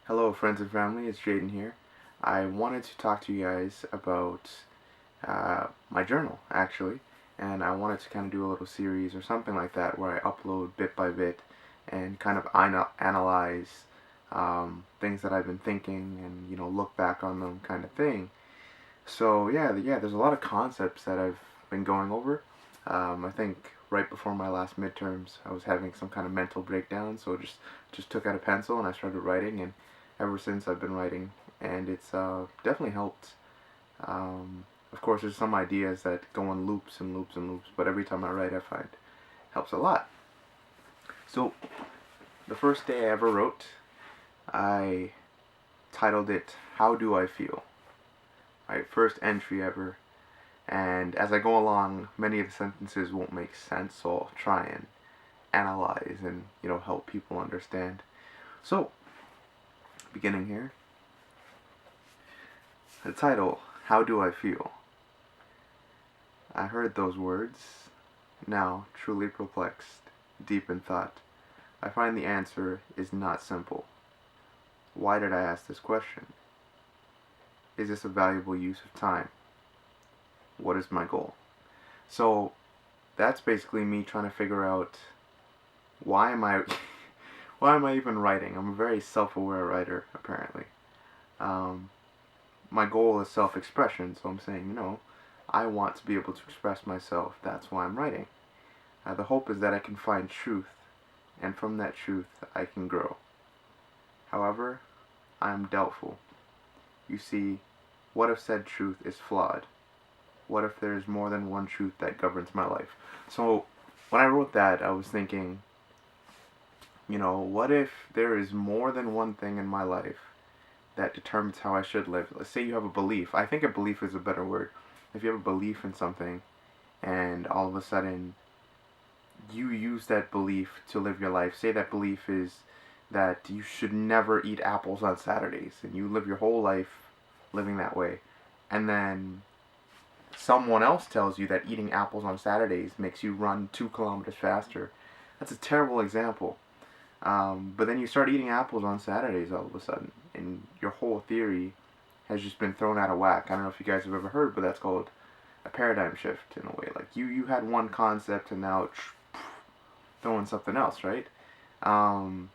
Hello, friends and family. It's Jaden here. I wanted to talk to you guys about my journal, actually, and I wanted to kind of do a little series or something like that where I upload bit by bit and kind of analyze things that I've been thinking and look back on them, kind of thing. So yeah, there's a lot of concepts that I've been going over. I think right before my last midterms, I was having some kind of mental breakdown, so just took out a pencil and I started writing, and ever since I've been writing, and it's definitely helped. Of course, there's some ideas that go in loops and loops and loops, but every time I write, I find it helps a lot. So the first day I ever wrote, I titled it "How Do I Feel?" My first entry ever. And as I go along, many of the sentences won't make sense, so I'll try and analyze and help people understand. So, beginning here, the title: How do I feel? I heard those words, now truly perplexed, deep in thought. I find the answer is not simple. Why did I ask this question? Is this a valuable use of time? What is my goal? So that's basically me trying to figure out why am I why am I even writing? I'm a very self-aware writer, apparently. Um, my goal is self-expression, so I'm saying, I want to be able to express myself. That's why I'm writing. The hope is that I can find truth, and from that truth, I can grow. However, I am doubtful. You see, what if said truth is flawed? What if there is more than one truth that governs my life? So, when I wrote that, I was thinking, what if there is more than one thing in my life that determines how I should live? Let's say you have a belief. I think a belief is a better word. If you have a belief in something and all of a sudden you use that belief to live your life, say that belief is that you should never eat apples on Saturdays, and you live your whole life living that way, and then someone else tells you that eating apples on Saturdays makes you run 2 kilometers faster. That's a terrible example. But then you start eating apples on Saturdays all of a sudden, and your whole theory has just been thrown out of whack. I don't know if you guys have ever heard, but that's called a paradigm shift in a way. Like you had one concept and now throwing something else, right? Um,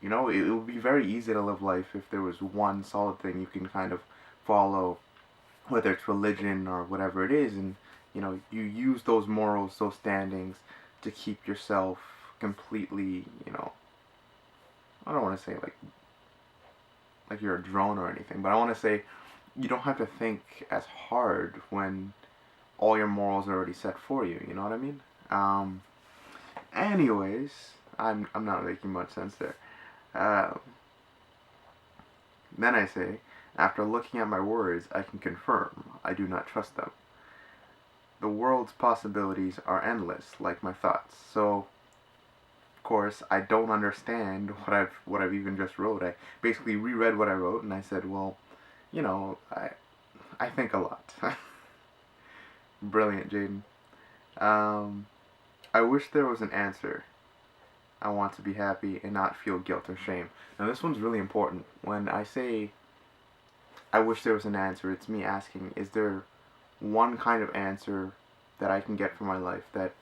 it would be very easy to live life if there was one solid thing you can kind of follow, whether it's religion or whatever it is, and you use those morals, those standings, to keep yourself completely, I don't want to say like you're a drone or anything, but I want to say you don't have to think as hard when all your morals are already set for you. You know what I mean? Um, anyways, I'm not making much sense there. Uh, then I say, after looking at my words, I can confirm I do not trust them. The world's possibilities are endless, like my thoughts. So, of course, I don't understand what I've even just wrote. I basically reread what I wrote, and I said, well, I think a lot. Brilliant, Jaden. Um, I wish there was an answer. I want to be happy and not feel guilt or shame. Now, this one's really important. When I say I wish there was an answer, it's me asking, is there one kind of answer that I can get for my life that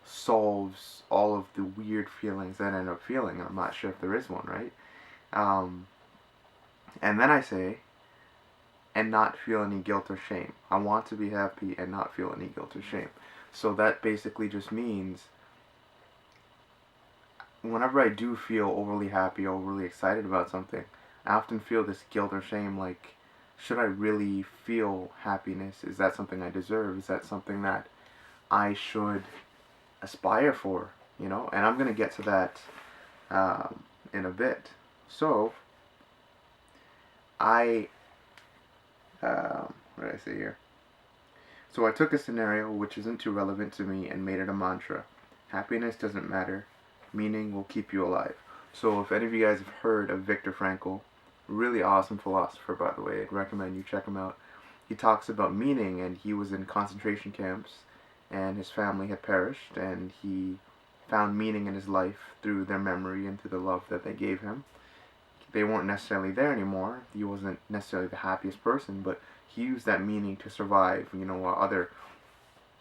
solves all of the weird feelings that I end up feeling? And I'm not sure if there is one, right? Um, and then I say, and not feel any guilt or shame. I want to be happy and not feel any guilt or shame. So that basically just means whenever I do feel overly happy, overly excited about something, I often feel this guilt or shame like, should I really feel happiness? Is that something I deserve? Is that something that I should aspire for? And I'm going to get to that in a bit. So, what did I say here? So I took a scenario which isn't too relevant to me and made it a mantra. Happiness doesn't matter. Meaning will keep you alive. So if any of you guys have heard of Viktor Frankl, really awesome philosopher, by the way, I'd recommend you check him out. He talks about meaning, and he was in concentration camps, and his family had perished, and he found meaning in his life through their memory and through the love that they gave him. they weren't necessarily there anymore. He wasn't necessarily the happiest person, but he used that meaning to survive. While other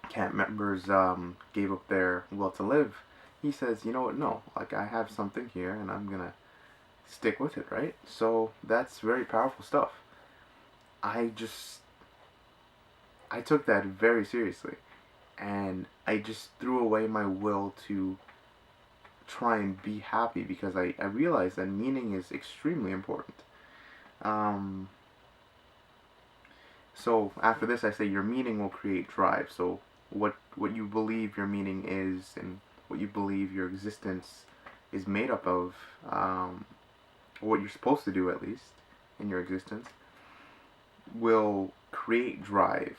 camp members gave up their will to live, he says, you know what, no, like I have something here and I'm gonna stick with it, right? So that's very powerful stuff. I just, I took that very seriously and I just threw away my will to try and be happy because I realized that meaning is extremely important. Um, so after this, I say your meaning will create drive. So what you believe your meaning is and what you believe your existence is made up of, what you're supposed to do at least in your existence, will create drive.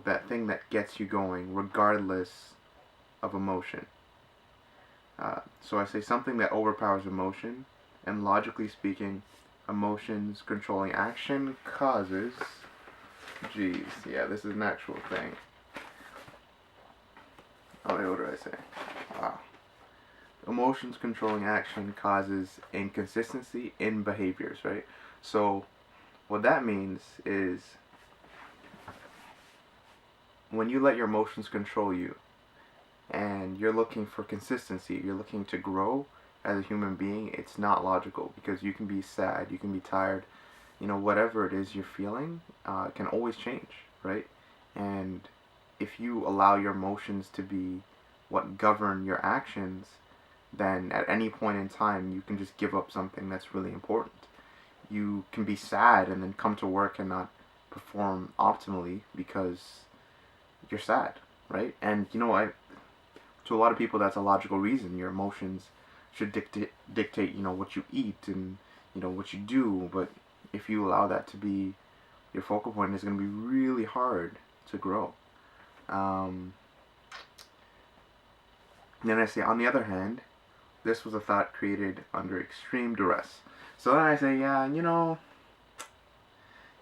That thing that gets you going regardless of emotion. So I say something that overpowers emotion, and logically speaking, emotions controlling action causes. Geez, yeah, this is an actual thing. Oh, wait, what did I say? Wow. Emotions controlling action causes inconsistency in behaviors, right? So, what that means is when you let your emotions control you and you're looking for consistency, you're looking to grow as a human being, it's not logical because you can be sad, you can be tired, whatever it is you're feeling can always change, right? And if you allow your emotions to be what govern your actions, then at any point in time you can just give up something that's really important. You can be sad and then come to work and not perform optimally because you're sad, right? And to a lot of people that's a logical reason. Your emotions should dictate what you eat and what you do, but if you allow that to be your focal point, it's going to be really hard to grow. Then I say, on the other hand, this was a thought created under extreme duress. So then I say, yeah,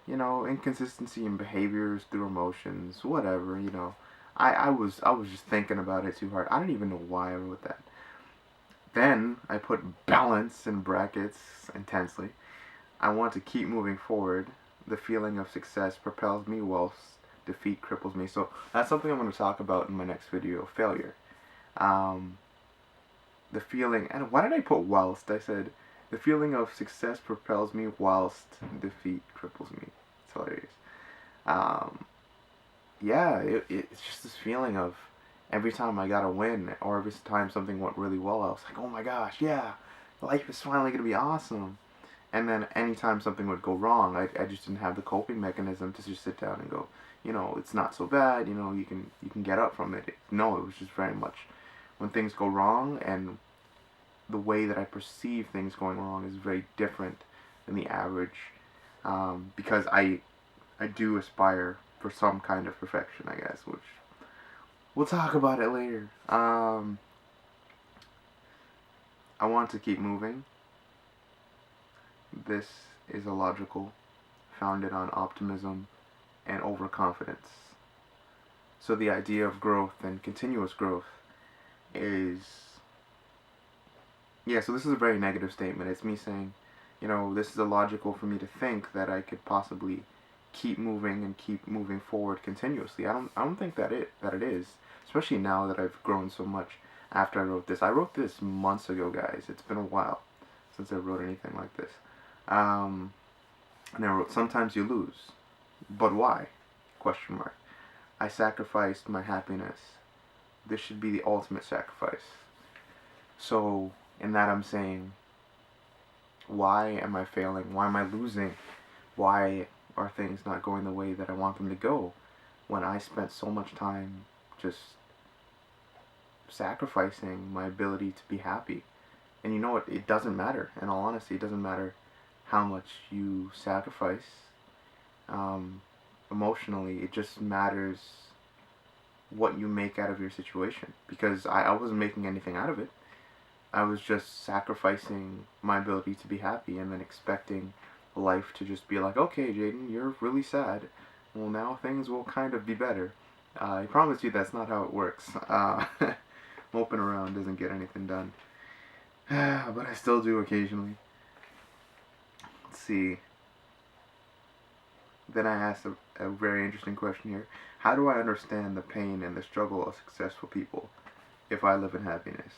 inconsistency in behaviors through emotions, whatever, I was just thinking about it too hard. I don't even know why I wrote that. Then I put balance in brackets intensely. I want to keep moving forward. The feeling of success propels me whilst defeat cripples me. So that's something I'm going to talk about in my next video, failure. The feeling, and why did I put whilst? I said, the feeling of success propels me whilst defeat cripples me. It's hilarious. Yeah, it's just this feeling of every time I got a win or every time something went really well, I was like, oh my gosh, yeah, life is finally going to be awesome. And then anytime something would go wrong, I just didn't have the coping mechanism to just sit down and go, it's not so bad, you can get up from it. No, it was just very much when things go wrong, and the way that I perceive things going wrong is very different than the average, because I do aspire for some kind of perfection, I guess, which we'll talk about it later. I want to keep moving. This is illogical, founded on optimism and overconfidence. So the idea of growth and continuous growth is, so this is a very negative statement. It's me saying, this is illogical for me to think that I could possibly keep moving and keep moving forward continuously. I don't think that it is, especially now that I've grown so much after I wrote this. I wrote this months ago, guys. It's been a while since I wrote anything like this. And I wrote, sometimes you lose, but why? Question mark. I sacrificed my happiness. This should be the ultimate sacrifice. So in that I'm saying, why am I failing? Why am I losing? Why are things not going the way that I want them to go when I spent so much time just sacrificing my ability to be happy? And you know what? It doesn't matter. In all honesty, it doesn't matter how much you sacrifice emotionally. It just matters what you make out of your situation. Because I wasn't making anything out of it. I was just sacrificing my ability to be happy and then expecting life to just be like, okay, Jaden, you're really sad. Well, now things will kind of be better. I promise you that's not how it works. Moping around doesn't get anything done. But I still do occasionally. see. Then I asked a very interesting question here. How do I understand the pain and the struggle of successful people if I live in happiness?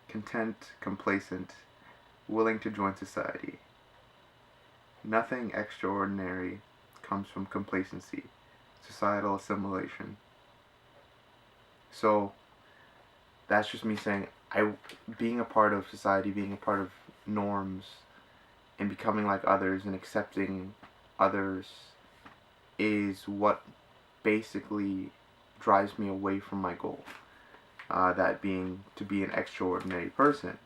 Content, complacent, willing to join society. Nothing extraordinary comes from complacency, societal assimilation. So that's just me saying being a part of society, being a part of norms, and becoming like others and accepting others is what basically drives me away from my goal. That being to be an extraordinary person.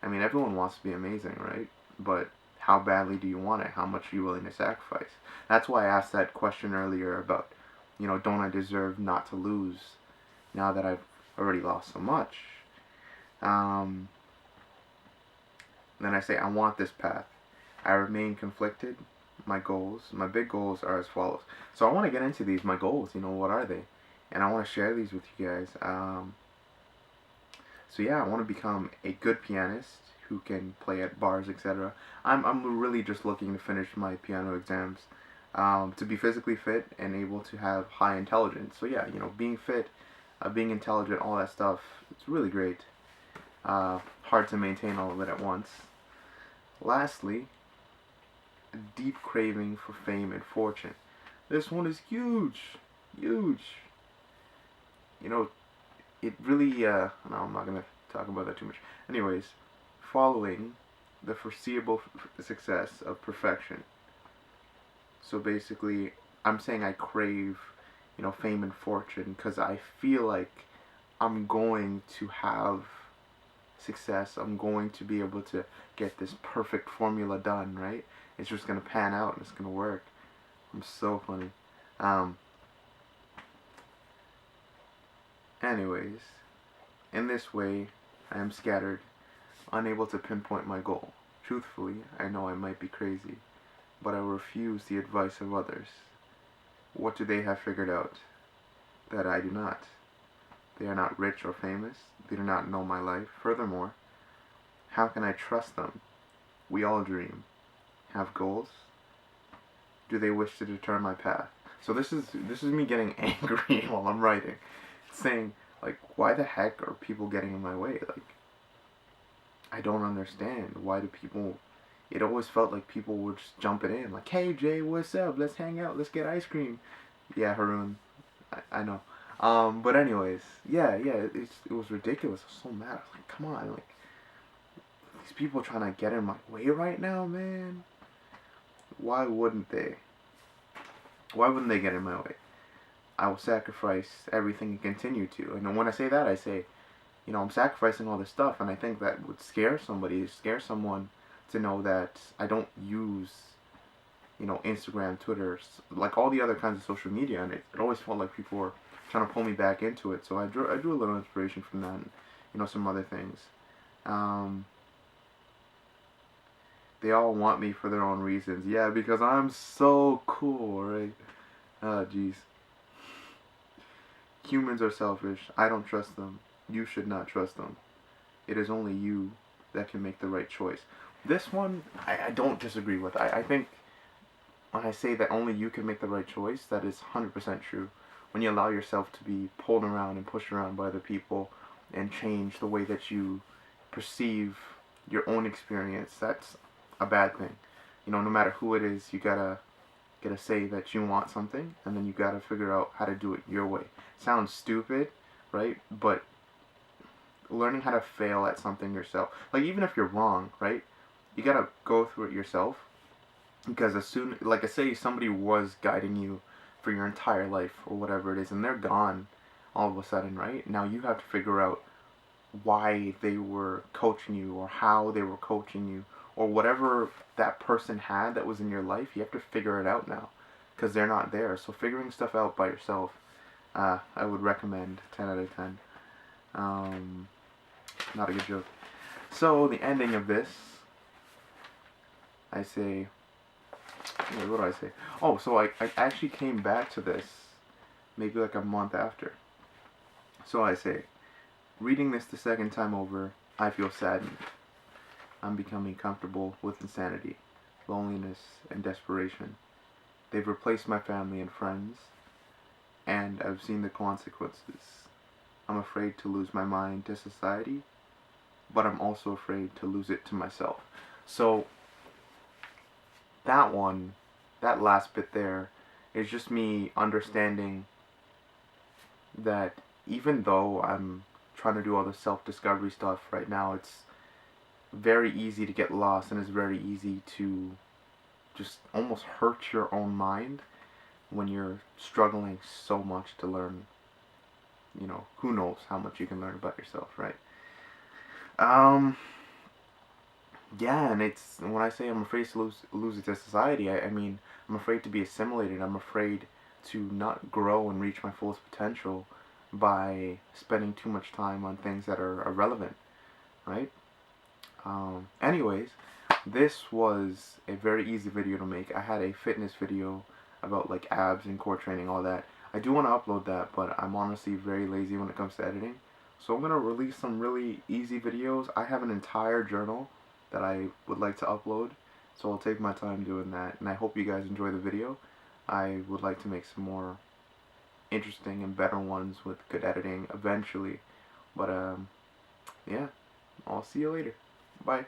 I mean, everyone wants to be amazing, right? But how badly do you want it? How much are you willing to sacrifice? That's why I asked that question earlier about, don't I deserve not to lose now that I've already lost so much? Then I say, I want this path. I remain conflicted. My big goals are as follows. So I want to get into these, my goals, what are they? And I want to share these with you guys. So yeah, I want to become a good pianist who can play at bars, etc. I'm really just looking to finish my piano exams, to be physically fit and able to have high intelligence. So yeah, being fit, being intelligent, all that stuff, it's really great. Hard to maintain all of it at once. Lastly, a deep craving for fame and fortune. This one is huge, huge. It really, no, I'm not going to talk about that too much. Anyways, following the foreseeable success of perfection. So basically, I'm saying I crave, fame and fortune because I feel like I'm going to have success. I'm going to be able to get this perfect formula done, right? It's just going to pan out and it's going to work. I'm so funny. Anyways, in this way, I am scattered, unable to pinpoint my goal. Truthfully, I know I might be crazy, but I refuse the advice of others. What do they have figured out that I do not? They are not rich or famous. They do not know my life. Furthermore, how can I trust them? We all dream. Have goals? Do they wish to deter my path? So this is me getting angry while I'm writing, saying, like, why the heck are people getting in my way? Like, I don't understand. Why do people... It always felt like people were just jumping in, like, hey Jay, what's up? Let's hang out. Let's get ice cream. Yeah, Haroon. I know. But anyways, yeah, it was ridiculous. I was so mad. I was like, come on, like, these people are trying to get in my way right now, man. Why wouldn't they? Why wouldn't they get in my way? I will sacrifice everything and continue to. And when I say that, I say, I'm sacrificing all this stuff, and I think that would scare somebody, scare someone to know that I don't use, Instagram, Twitter, like all the other kinds of social media, and it always felt like people were trying to pull me back into it. So I drew a little inspiration from that, and, some other things. They all want me for their own reasons. Yeah, because I'm so cool, right? Oh, jeez. Humans are selfish. I don't trust them. You should not trust them. It is only you that can make the right choice. This one, I don't disagree with. I think when I say that only you can make the right choice, that is 100% true. When you allow yourself to be pulled around and pushed around by other people and change the way that you perceive your own experience, that's a bad thing. No matter who it is, you gotta say that you want something, and then you gotta figure out how to do it your way. Sounds stupid, right? But learning how to fail at something yourself, like even if you're wrong, right? You gotta go through it yourself, because as soon, like I say, somebody was guiding you for your entire life or whatever it is, and they're gone all of a sudden, right? Now you have to figure out why they were coaching you or how they were coaching you or whatever that person had that was in your life. You have to figure it out now because they're not there. So figuring stuff out by yourself, I would recommend 10 out of 10. Not a good joke. So the ending of this, I say, what do I say? Oh, so I actually came back to this maybe like a month after. So I say, reading this the second time over, I feel saddened. I'm becoming comfortable with insanity, loneliness, and desperation. They've replaced my family and friends, and I've seen the consequences. I'm afraid to lose my mind to society, but I'm also afraid to lose it to myself. So, that one, that last bit there, is just me understanding that even though I'm trying to do all the self discovery stuff right now, it's very easy to get lost and it's very easy to just almost hurt your own mind when you're struggling so much to learn. Who knows how much you can learn about yourself, right? Um, yeah, and it's when I say I'm afraid to lose it to society, I mean I'm afraid to be assimilated. I'm afraid to not grow and reach my fullest potential by spending too much time on things that are irrelevant, right? Anyways, this was a very easy video to make. I had a fitness video about like abs and core training, all that. I do want to upload that, but I'm honestly very lazy when it comes to editing. So I'm going to release some really easy videos. I have an entire journal that I would like to upload, so I'll take my time doing that. And I hope you guys enjoy the video. I would like to make some more interesting and better ones with good editing eventually. But yeah, I'll see you later. Bye.